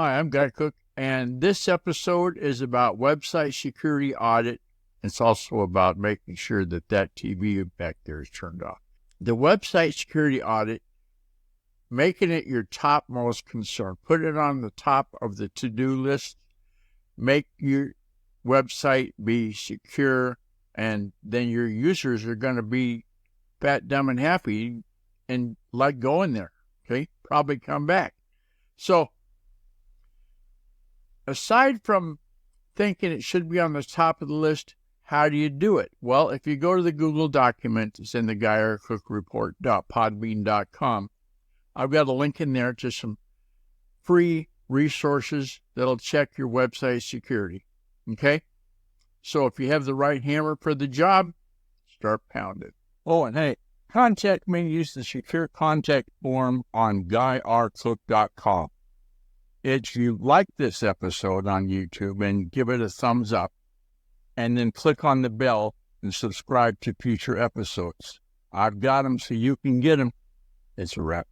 Hi, I'm Guy Cook, and this episode is about website security audit. It's also about making sure that TV back there is turned off. The website security audit, making it your topmost concern. Put it on the top of the to-do list. Make your website be secure, and then your users are going to be fat, dumb, and happy and like going there, okay? Probably come back. So, aside from thinking it should be on the top of the list, how do you do it? Well, if you go to the Google document, it's in the theguyrcookreport.podbean.com. I've got a link in there to some free resources that'll check your website security, okay? So if you have the right hammer for the job, start pounding. Oh, and hey, contact me. Use the secure contact form on guyrcook.com. If you like this episode on YouTube, and give it a thumbs up, and then click on the bell and subscribe to future episodes. I've got them so you can get them. It's a wrap.